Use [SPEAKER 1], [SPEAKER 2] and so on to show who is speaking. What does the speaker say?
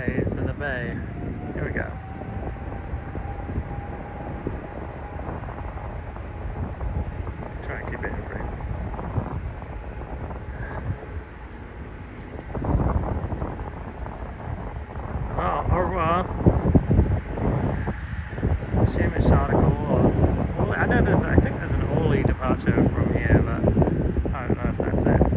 [SPEAKER 1] ways in the bay. Here we go. Try and keep it in frame. Well, au revoir. Seamus article. I know I think there's an Orly departure from here, but I don't know if that's it.